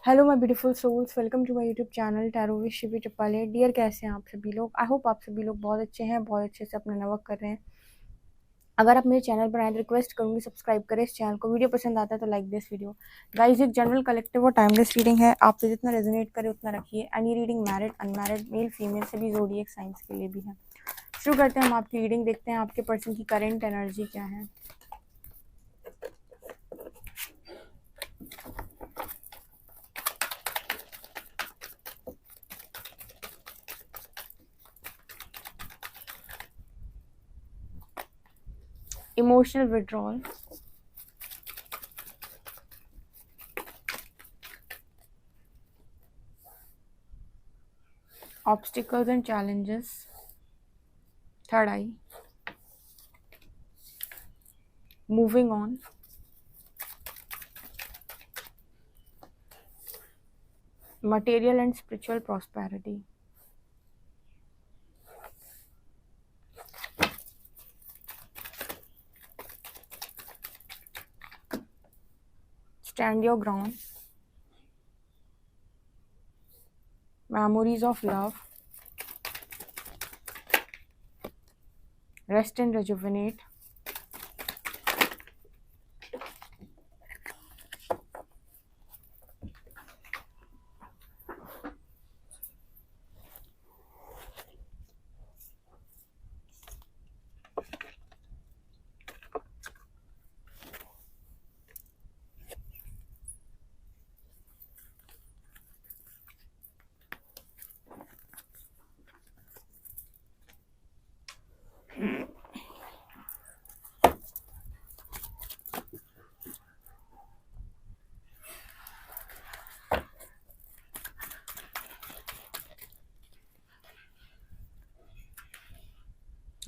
Hello my beautiful souls, welcome to my YouTube channel tarot with Shivi Tapale. Dear, कैसे हैं आप सभी लोग? आई होप आप सभी लोग बहुत अच्छे हैं, बहुत अच्छे से अपना वर्क कर रहे हैं। अगर आप मेरे चैनल पर आए तो रिक्वेस्ट करूंगी सब्सक्राइब करें इस चैनल को। वीडियो पसंद आता है तो लाइक दिस वीडियो। गाइस, एक जनरल कलेक्टिव और टाइमलेस रीडिंग है, आपसे जितना रेजोनेट करे उतना रखिए। Any reading married, unmarried, male female सभी ज़ोडिएक साइंस के लिए भी है। शुरू करते हैं हम आपकी रीडिंग, देखते हैं आपके पर्सन की करेंट एनर्जी क्या है। Emotional withdrawal, obstacles and challenges, third eye, moving on, material and spiritual prosperity, stand your ground, memories of love, rest and rejuvenate,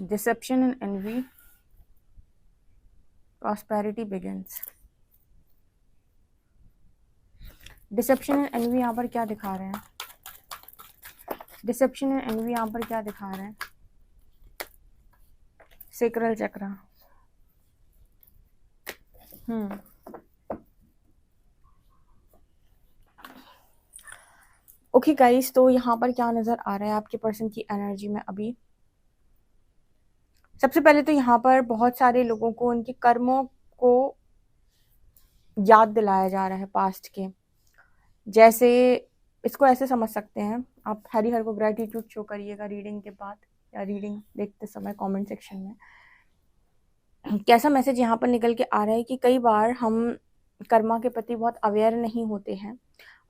deception and envy, prosperity begins. Deception and envy यहाँ पर क्या दिखा रहे हैं? Dissipation and envy यहाँ पर क्या दिखा रहे हैं? सेक्रल चक्र। ओके गाइस, तो यहाँ पर क्या नजर आ रहा है आपके पर्सन की एनर्जी में अभी? सबसे पहले तो यहाँ पर बहुत सारे लोगों को उनके कर्मों को याद दिलाया जा रहा है पास्ट के। जैसे इसको ऐसे समझ सकते हैं आप, हरिहर को ग्रेटिट्यूड शो करिएगा रीडिंग के बाद या रीडिंग देखते समय कमेंट सेक्शन में। कैसा मैसेज यहाँ पर निकल के आ रहा है कि कई बार हम कर्मा के प्रति बहुत अवेयर नहीं होते हैं।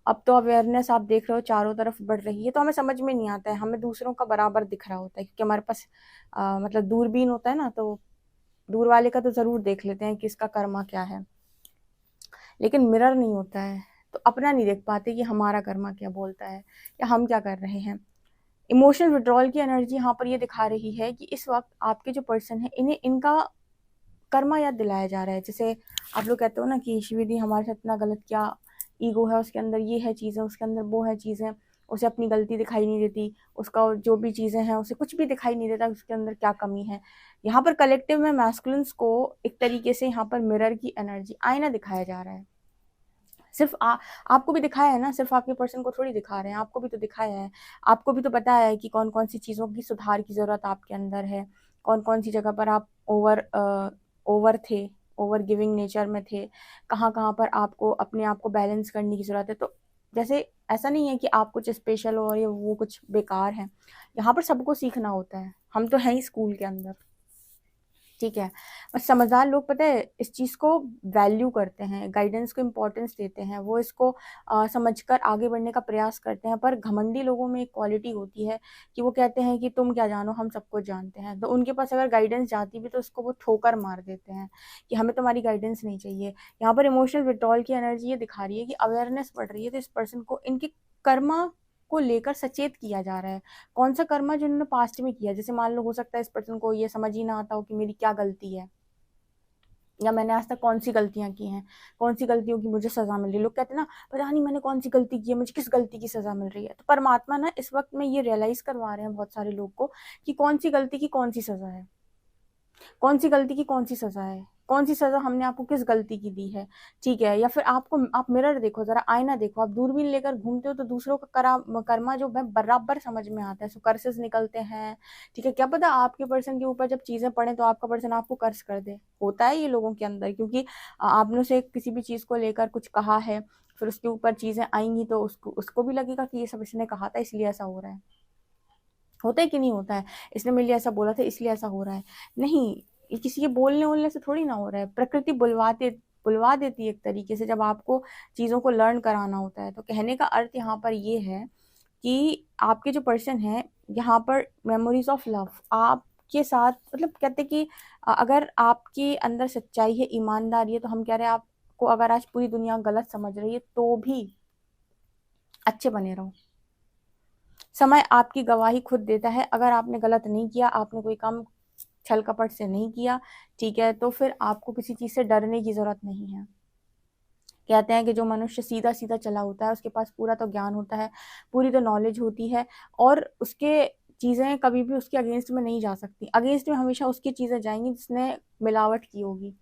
अब तो अवेयरनेस आप देख रहे हो चारों तरफ बढ़ रही है, तो हमें समझ में नहीं आता है, हमें दूसरों का बराबर दिख रहा होता है क्योंकि हमारे पास मतलब दूरबीन होता है ना, तो दूर वाले का तो ज़रूर देख लेते हैं कि इसका कर्मा क्या है, लेकिन मिरर नहीं होता है तो अपना नहीं देख पाते कि हमारा कर्मा क्या बोलता है या हम क्या कर रहे हैं। इमोशनल विड्रॉल की एनर्जी यहाँ पर ये दिखा रही है कि इस वक्त आपके जो पर्सन है इन्हें इनका कर्मा याद दिलाया जा रहा है। जैसे आप लोग कहते हो ना कि शिवी दी हमारे साथ इतना गलत क्या, ईगो है उसके अंदर, ये है चीज़ें उसके अंदर, वो है चीज़ें, उसे अपनी गलती दिखाई नहीं देती, उसका जो भी चीज़ें हैं उसे कुछ भी दिखाई नहीं देता उसके अंदर क्या कमी है। यहाँ पर कलेक्टिव में मैस्कुलिन्स को एक तरीके से यहाँ पर मिरर की एनर्जी, आईना दिखाया जा रहा है। सिर्फ आपको भी दिखाया है ना, सिर्फ आपके पर्सन को थोड़ी दिखा रहे हैं, आपको भी तो दिखाया है। आपको भी तो पता है कि कौन कौन सी चीज़ों की सुधार की ज़रूरत आपके अंदर है, कौन कौन सी जगह पर आप over the, over giving nature में थे, कहाँ कहाँ पर आपको अपने आप को बैलेंस करने की ज़रूरत है। तो जैसे ऐसा नहीं है कि आप कुछ स्पेशल हो और ये वो कुछ बेकार है, यहाँ पर सबको सीखना होता है। हम तो हैं ही स्कूल के अंदर, ठीक है। और समझदार लोग पता है इस चीज़ को वैल्यू करते हैं, गाइडेंस को इम्पोर्टेंस देते हैं, वो इसको समझकर आगे बढ़ने का प्रयास करते हैं। पर घमंडी लोगों में एक क्वालिटी होती है कि वो कहते हैं कि तुम क्या जानो, हम सब कुछ जानते हैं। तो उनके पास अगर गाइडेंस जाती भी तो उसको वो ठोकर मार देते हैं कि हमें तुम्हारी गाइडेंस नहीं चाहिए। यहाँ पर इमोशनल विड्रॉल की एनर्जी ये दिखा रही है कि अवेयरनेस बढ़ रही है, तो इस पर्सन को इनके कर्मा को लेकर सचेत किया जा रहा है। कौन सा कर्मा जो उन्होंने पास्ट में किया, जैसे मान लो हो सकता है इस पर्सन को ये समझ ही ना आता हो कि मेरी क्या गलती है या मैंने आज तक कौन सी गलतियां की हैं, कौन सी गलतियों की मुझे सजा मिल रही है। लोग कहते हैं ना पता नहीं मैंने कौन सी गलती की है, मुझे किस गलती की सजा मिल रही है। तो परमात्मा ना इस वक्त में ये रियलाइज करवा रहे हैं बहुत सारे लोग को कि कौन सी गलती की कौन सी सजा है, कौन सी गलती की कौन सी सजा है। कौन सी सजा हमने आपको किस गलती की दी है, ठीक है। या फिर आप मिरर देखो, जरा आईना देखो, आप दूरबीन लेकर घूमते हो तो दूसरों का कर्मा जो है बराबर समझ में आता है, सो कर्सेस निकलते हैं, ठीक है। क्या पता आपके पर्सन के ऊपर जब चीजें पड़े तो आपका पर्सन आपको कर्ज कर दे, होता है ये लोगों के अंदर, क्योंकि आपने उसे किसी भी चीज को लेकर कुछ कहा है, फिर उसके ऊपर चीजें आएंगी तो उसको उसको भी लगेगा कि ये सब इसने कहा था इसलिए ऐसा हो रहा है। होता है कि नहीं होता है, इसने मेरे लिए ऐसा बोला था इसलिए ऐसा हो रहा है। नहीं, ये किसी के बोलने बोलने से थोड़ी ना हो रहा है, प्रकृति बुलवा देती है एक तरीके से, जब आपको चीजों को लर्न कराना होता है। तो कहने का अर्थ यहाँ पर ये है कि आपके जो पर्सन है यहाँ पर मेमोरीज ऑफ लव आपके साथ, मतलब कहते हैं कि अगर आपके अंदर सच्चाई है, ईमानदारी है, तो हम कह रहे हैं आपको अगर आज पूरी दुनिया गलत समझ रही है तो भी अच्छे बने रहो। समय आपकी गवाही खुद देता है, अगर आपने गलत नहीं किया, आपने कोई काम छल कपट से नहीं किया, ठीक है, तो फिर आपको किसी चीज से डरने की जरूरत नहीं है। कहते हैं कि जो मनुष्य सीधा सीधा चला होता है उसके पास पूरा तो ज्ञान होता है, पूरी तो नॉलेज होती है, और उसके चीजें कभी भी उसके अगेंस्ट में नहीं जा सकती। अगेंस्ट में हमेशा उसकी चीजें जाएंगी जिसने मिलावट की होगी,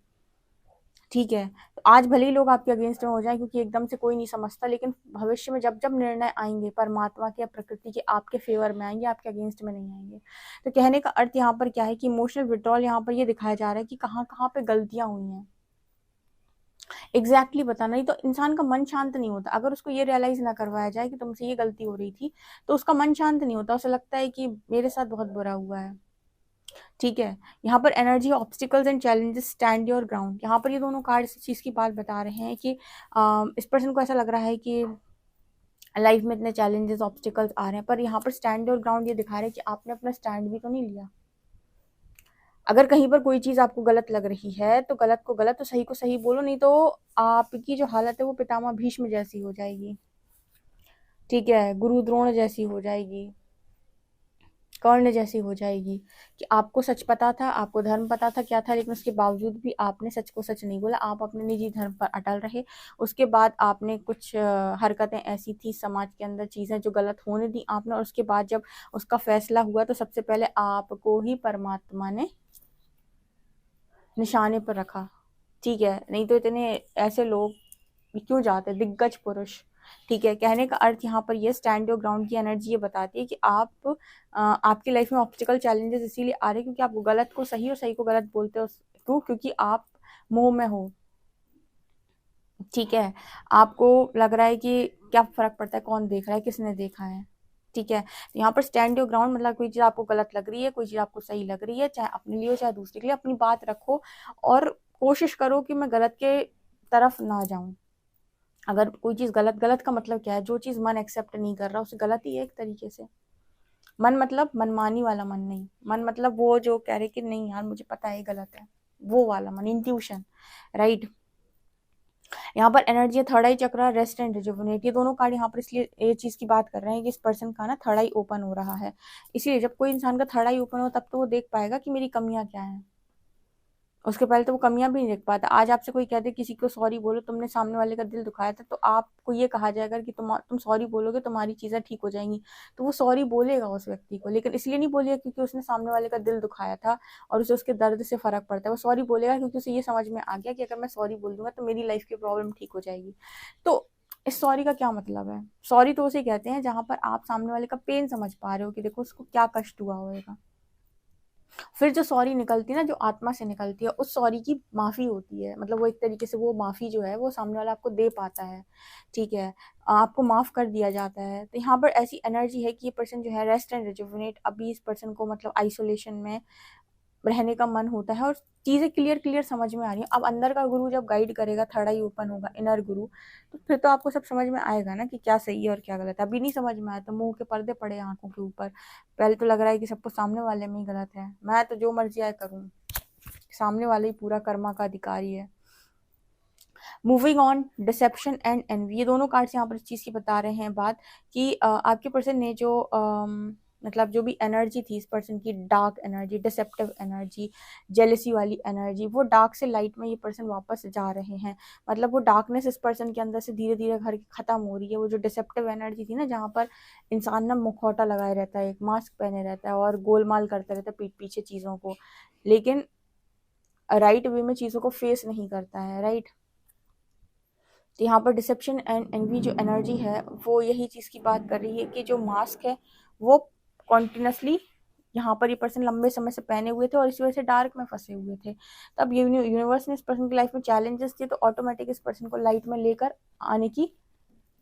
ठीक है। तो आज भले ही लोग आपके अगेंस्ट में हो जाए, क्योंकि एकदम से कोई नहीं समझता, लेकिन भविष्य में जब जब निर्णय आएंगे परमात्मा के या प्रकृति के, आपके फेवर में आएंगे, आपके अगेंस्ट में नहीं आएंगे। तो कहने का अर्थ यहाँ पर क्या है कि इमोशनल विड्रॉल यहाँ पर ये दिखाया जा रहा है कि कहाँ कहाँ पे गलतियां हुई हैं, एग्जैक्टली बताना। नहीं तो इंसान का मन शांत नहीं होता, अगर उसको ये रियलाइज ना करवाया जाए कि तुमसे ये गलती हो रही थी, तो उसका मन शांत नहीं होता, उसे लगता है कि मेरे साथ बहुत बुरा हुआ है, ठीक है। यहाँ पर energy obstacles and challenges stand your ground, यहाँ पर ये दोनों कार्ड इस चीज की बात बता रहे हैं कि इस पर्सन को ऐसा लग रहा है कि लाइफ में इतने चैलेंजेस ऑब्स्टिकल्स आ रहे हैं, पर यहाँ पर स्टैंड योर ग्राउंड ये दिखा रहे हैं कि आपने अपना स्टैंड भी तो नहीं लिया। अगर कहीं पर कोई चीज आपको गलत लग रही है तो गलत को गलत, तो सही को सही बोलो, नहीं तो आपकी जो हालत है वो पितामह भीष्म जैसी हो जाएगी, ठीक है, गुरु द्रोण जैसी हो जाएगी, कर्ण जैसी हो जाएगी, कि आपको सच पता था, आपको धर्म पता था क्या था, लेकिन उसके बावजूद भी आपने सच को सच नहीं बोला, आप अपने निजी धर्म पर अटल रहे। उसके बाद आपने कुछ हरकतें ऐसी थी समाज के अंदर, चीजें जो गलत होने दी आपने, और उसके बाद जब उसका फैसला हुआ तो सबसे पहले आपको ही परमात्मा ने निशाने पर रखा, ठीक है। नहीं तो इतने ऐसे लोग क्यों जाते, दिग्गज पुरुष, ठीक है। कहने का अर्थ यहाँ पर ये स्टैंड योर ग्राउंड की एनर्जी ये बताती है कि आपकी लाइफ में ऑब्स्टिकल चैलेंजेस इसीलिए आ रहे हैं क्योंकि आप गलत को सही और सही को गलत बोलते हो, क्यों, क्योंकि आप मोह में हो, ठीक है। आपको लग रहा है कि क्या फर्क पड़ता है कौन देख रहा है, किसने देखा है, ठीक है। तो यहाँ पर स्टैंड योर ग्राउंड मतलब कोई चीज आपको गलत लग रही है, कोई चीज आपको सही लग रही है, चाहे अपने लिए हो चाहे दूसरे के लिए, अपनी बात रखो और कोशिश करो कि मैं गलत के तरफ ना जाऊं। अगर कोई चीज गलत, गलत का मतलब क्या है, जो चीज मन एक्सेप्ट नहीं कर रहा उसे गलत ही है एक तरीके से। मन मतलब मनमानी वाला मन नहीं, मन मतलब वो जो कह रहे कि नहीं यार मुझे पता है गलत है, वो वाला मन, इंट्यूशन, राइट। यहाँ पर एनर्जी है थर्ड आई चक्र, रेस्ट एंड रिजुविनेट, ये दोनों कार्ड यहाँ पर इसलिए ये चीज की बात कर रहे हैं कि इस पर्सन का ना थर्ड आई ओपन हो रहा है। इसलिए जब कोई इंसान का थर्ड आई ओपन हो तब तो वो देख पाएगा कि मेरी कमियां क्या हैं, उसके पहले तो वो कमियां भी नहीं देख पाता। आज आपसे कोई कहते किसी को सॉरी बोलो, तुमने सामने वाले का दिल दुखाया था, तो आपको ये कहा जाएगा कि तुम सॉरी बोलोगे तुम्हारी चीजें ठीक हो जाएंगी, तो वो सॉरी बोलेगा उस व्यक्ति को, लेकिन इसलिए नहीं बोलेगा क्योंकि उसने सामने वाले का दिल दुखाया था और उसे उसके दर्द से फर्क पड़ता है। वो सॉरी बोलेगा क्योंकि उसे ये समझ में आ गया कि अगर मैं सॉरी बोल दूंगा तो मेरी लाइफ की प्रॉब्लम ठीक हो जाएगी। तो इस सॉरी का क्या मतलब है, सॉरी तो उसे कहते हैं जहां पर आप सामने वाले का पेन समझ पा रहे हो कि देखो उसको क्या कष्ट हुआ होगा। फिर जो सॉरी निकलती है ना, जो आत्मा से निकलती है, उस सॉरी की माफी होती है, मतलब वो एक तरीके से वो माफी जो है वो सामने वाला आपको दे पाता है, ठीक है, आपको माफ कर दिया जाता है। तो यहाँ पर ऐसी एनर्जी है कि ये पर्सन जो है रेस्ट एंड रिजुविनेट, अभी इस पर्सन को मतलब आइसोलेशन में रहने का मन होता है और चीजें क्लियर क्लियर समझ में आ रही है। अब अंदर का गुरु जब गाइड करेगा, थर्ड आई ओपन होगा, इनर गुरु, तो फिर तो आपको सब समझ में आएगा ना कि क्या सही है और क्या गलत है। अभी नहीं समझ में आया तो मुंह के पर्दे पड़े आंखों के ऊपर, पहले तो लग रहा है कि सब कुछ सामने वाले में ही गलत है, मैं तो जो मर्जी आए करूं, सामने वाले ही पूरा कर्मा का अधिकारी है। Moving on, deception and envy, ये दोनों कार्ड्स यहाँ पर इस चीज की बता रहे हैं बात कि आपके पर्सन ने जो मतलब जो भी एनर्जी थी इस पर्सन की, dark energy, deceptive energy, jealousy वाली एनर्जी, वो डार्क से लाइट में ये पर्सन वापस जा रहे हैं। मतलब वो डार्कनेस इस पर्सन के अंदर से धीरे धीरे घर की खत्म हो रही है। वो जो डिसेप्टिव एनर्जी थी ना, जहाँ पर इंसान ना मुखौटा लगाए रहता है, एक मास्क पहने रहता है और गोलमाल करते रहता है पीठ पीछे चीजों को, लेकिन राइट वे में चीज़ों को फेस नहीं करता है, राइट। तो यहाँ पर डिसेप्शन एंड एनवी जो एनर्जी है वो यही चीज़ की बात कर रही है कि जो मास्क है वो कॉन्टिन्यूसली यहाँ पर ये पर्सन लंबे समय से पहने हुए थे और इस वजह से डार्क में फंसे हुए थे। तब यूनिवर्स ने इस पर्सन की लाइफ में चैलेंजेस दिए तो ऑटोमेटिक इस पर्सन को लाइट में लेकर आने की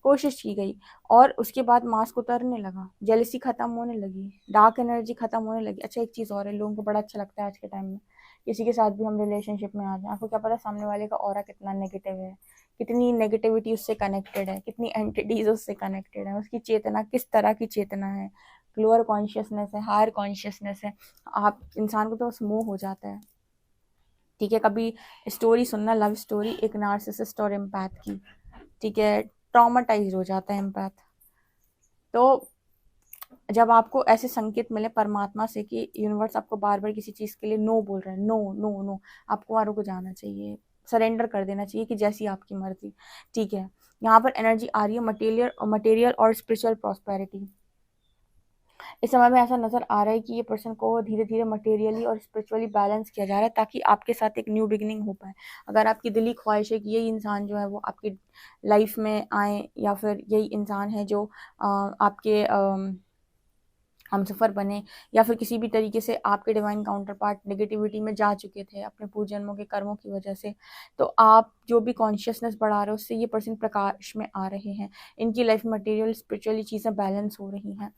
कोशिश की गई और उसके बाद मास्क उतरने लगा, जेलसी खत्म होने लगी, डार्क एनर्जी खत्म होने लगी। अच्छा, एक चीज़ और है, लोगों को बड़ा अच्छा लगता है आज के टाइम में किसी के साथ भी हम रिलेशनशिप में आ जाए, आपको क्या पता सामने वाले का ऑरा कितना नेगेटिव है, कितनी नेगेटिविटी उससे कनेक्टेड है, कितनी एंटिटीज उससे कनेक्टेड है, उसकी चेतना किस तरह की चेतना है, लोअर कॉन्शियसनेस है, हायर कॉन्शियसनेस है। आप इंसान को तो बस मोह हो जाता है। ठीक है, कभी स्टोरी सुनना, लव स्टोरी एक नार्सिसिस्ट और एम्पैथ की, ठीक है, ट्रॉमाटाइज हो जाता है एम्पैथ। तो जब आपको ऐसे संकेत मिले परमात्मा से कि यूनिवर्स आपको बार बार किसी चीज़ के लिए नो बोल रहा है, नो नो नो, आपको आरों को जाना चाहिए, सरेंडर कर देना चाहिए कि जैसी आपकी मर्जी। ठीक है, यहाँ पर एनर्जी आ रही है मटेरियल और स्पिरिचुअल प्रॉस्पेरिटी। इस समय में ऐसा नजर आ रहा है कि ये पर्सन को धीरे धीरे मटेरियली और स्पिरिचुअली बैलेंस किया जा रहा है ताकि आपके साथ एक न्यू बिगिनिंग हो पाए। अगर आपकी दिली ख्वाहिश है कि यही इंसान जो है वो आपकी लाइफ में आए या फिर यही इंसान है जो आपके हम सफ़र बने या फिर किसी भी तरीके से आपके डिवाइन काउंटर पार्ट नेगेटिविटी में जा चुके थे अपने पूर्व जन्मों के कर्मों की वजह से, तो आप जो भी कॉन्शियसनेस बढ़ा रहे हो उससे ये पर्सन प्रकाश में आ रहे हैं। इनकी लाइफ में मटेरियल स्पिरिचुअली चीज़ें बैलेंस हो रही हैं।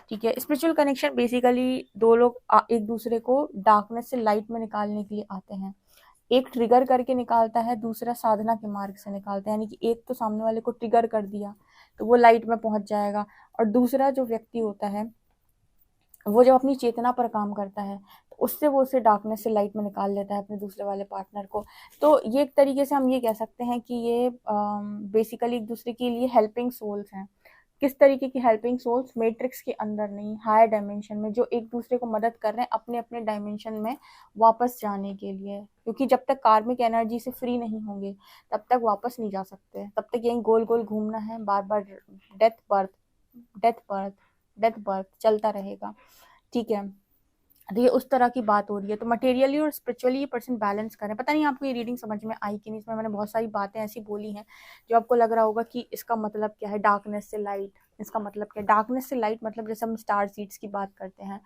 ठीक है, स्पिरिचुअल कनेक्शन बेसिकली दो लोग एक दूसरे को डार्कनेस से लाइट में निकालने के लिए आते हैं। एक ट्रिगर करके निकालता है, दूसरा साधना के मार्ग से निकालता है, यानी कि एक तो सामने वाले को ट्रिगर कर दिया तो वो लाइट में पहुंच जाएगा, और दूसरा जो व्यक्ति होता है वो जब अपनी चेतना पर काम करता है तो उससे वो उसे डार्कनेस से लाइट में निकाल लेता है अपने दूसरे वाले पार्टनर को। तो ये एक तरीके से हम ये कह सकते हैं कि ये बेसिकली एक दूसरे के लिए हेल्पिंग सोल्स हैं। किस तरीके की हेल्पिंग सोल्स? मैट्रिक्स के अंदर नहीं, हायर डायमेंशन में, जो एक दूसरे को मदद कर रहे हैं अपने अपने डायमेंशन में वापस जाने के लिए, क्योंकि जब तक कार्मिक एनर्जी से फ्री नहीं होंगे तब तक वापस नहीं जा सकते, तब तक यहीं गोल गोल घूमना है, बार बार death birth, death birth, death birth चलता रहेगा। ठीक है, तो ये उस तरह की बात हो रही है। तो मटेरियली और स्पिरिचुअली ये पर्सन बैलेंस करें। पता नहीं आपको ये रीडिंग समझ में आई कि नहीं, इसमें मैंने बहुत सारी बातें ऐसी बोली हैं जो आपको लग रहा होगा कि इसका मतलब क्या है, डार्कनेस से लाइट, इसका मतलब क्या है। डार्कनेस से लाइट मतलब जैसे हम स्टार सीड्स की बात करते हैं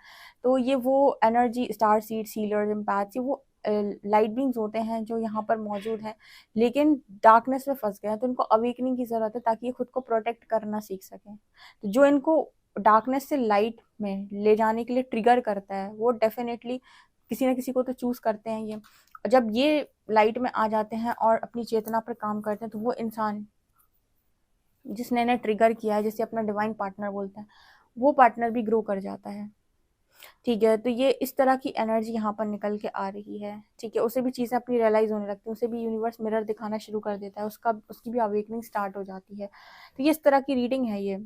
तो ये वो energy, star seeds, healers, empaths, ये वो लाइट बींग्स होते हैं जो यहाँ पर मौजूद हैं लेकिन डार्कनेस में फंस गए हैं, तो इनको अवेकनिंग की ज़रूरत है ताकि ये खुद को प्रोटेक्ट करना सीख सकें। तो जो इनको डार्कनेस से लाइट में ले जाने के लिए ट्रिगर करता है वो डेफिनेटली किसी ना किसी को तो चूज करते हैं ये। जब ये लाइट में आ जाते हैं और अपनी चेतना पर काम करते हैं तो वो इंसान जिसने इन्हें ट्रिगर किया है, जिसे अपना डिवाइन पार्टनर बोलते हैं, वो पार्टनर भी ग्रो कर जाता है। ठीक है, तो ये इस तरह की एनर्जी यहाँ पर निकल के आ रही है। ठीक है, उसे भी चीज़ें अपनी रियलाइज होने लगती हैं, उसे भी यूनिवर्स मिरर दिखाना शुरू कर देता है, उसकी भी अवेकनिंग स्टार्ट हो जाती है। तो ये इस तरह की रीडिंग है। ये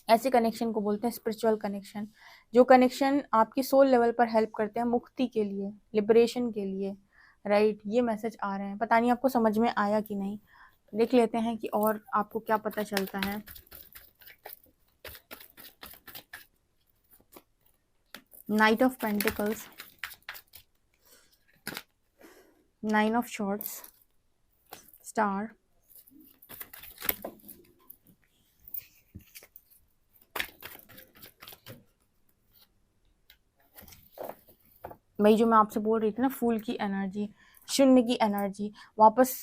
ऐसे कनेक्शन को बोलते हैं स्पिरिचुअल कनेक्शन, जो कनेक्शन आपकी सोल लेवल पर हेल्प करते हैं मुक्ति के लिए, लिबरेशन के लिए। राइट, ये मैसेज आ रहे हैं। पता नहीं आपको समझ में आया कि नहीं, देख लेते हैं कि और आपको क्या पता चलता है। Night of pentacles, nine of shorts, star, वही जो मैं आपसे बोल रही थी ना, फूल की एनर्जी, शून्य की एनर्जी, वापस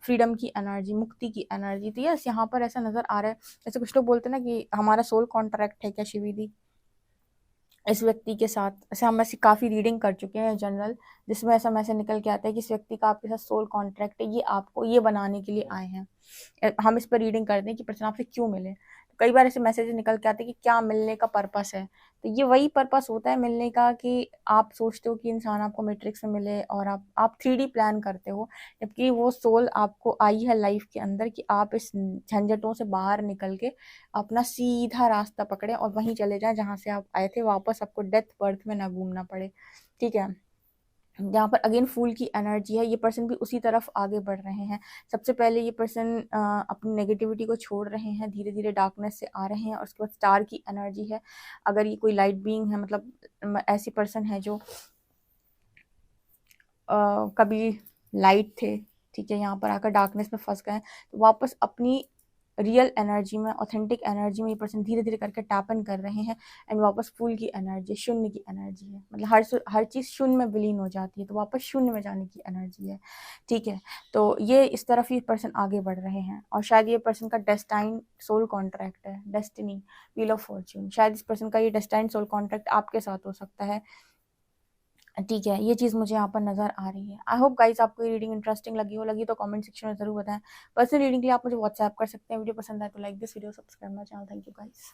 फ्रीडम की एनर्जी, मुक्ति की एनर्जी। तो यस, यहाँ पर ऐसा नजर आ रहा है, जैसे कुछ लोग बोलते हैं ना कि हमारा सोल कॉन्ट्रैक्ट है क्या शिविदी इस व्यक्ति के साथ। ऐसे हम ऐसी काफ़ी रीडिंग कर चुके हैं जनरल, जिसमें ऐसा मैसेज निकल के आता है कि इस व्यक्ति का आपके साथ सोल कॉन्ट्रैक्ट है, ये आपको ये बनाने के लिए आए हैं। हम इस पर रीडिंग करते हैं कि पर्सन आपसे क्यों मिले, तो कई बार ऐसे मैसेजेस निकल के आते हैं कि क्या मिलने का पर्पस है। तो ये वही पर्पस होता है मिलने का कि आप सोचते हो कि इंसान आपको मैट्रिक्स में मिले और आप 3D प्लान करते हो, जबकि वो सोल आपको आई है लाइफ के अंदर कि आप इस झंझटों से बाहर निकल के अपना सीधा रास्ता पकड़े और वहीं चले जाएं जहां से आप आए थे, वापस आपको डेथ बर्थ में ना घूमना पड़े। ठीक है, यहाँ पर अगेन फूल की एनर्जी है, ये पर्सन भी उसी तरफ आगे बढ़ रहे हैं। सबसे पहले ये पर्सन अपनी नेगेटिविटी को छोड़ रहे हैं, धीरे धीरे डार्कनेस से आ रहे हैं, और उसके बाद स्टार की एनर्जी है। अगर ये कोई लाइट बीइंग है, मतलब ऐसी पर्सन है जो कभी लाइट थे, ठीक है, यहाँ पर आकर डार्कनेस में फंस गए, तो वापस अपनी रियल एनर्जी में, ऑथेंटिक एनर्जी में ये पर्सन धीरे धीरे करके टैप इन कर रहे हैं। एंड वापस फूल की एनर्जी, शून्य की एनर्जी है, मतलब हर चीज़ शून्य में विलीन हो जाती है, तो वापस शून्य में जाने की एनर्जी है, ठीक है। तो ये इस तरफ ही पर्सन आगे बढ़ रहे हैं, और शायद ये पर्सन का डेस्टाइन सोल कॉन्ट्रैक्ट है, डेस्टिनी, व्हील ऑफ फॉर्च्यून, शायद इस पर्सन का ये डेस्टाइन सोल कॉन्ट्रैक्ट आपके साथ हो सकता है, ठीक है। ये चीज़ मुझे यहाँ पर नज़र आ रही है। आई होप गाइस आपको ये रीडिंग इंटरेस्टिंग लगी तो कमेंट सेक्शन में ज़रूर बताएं। पर्सनल रीडिंग के लिए आप मुझे व्हाट्सएप कर सकते हैं। वीडियो पसंद आए तो like this video, subscribe my channel. Thank you guys.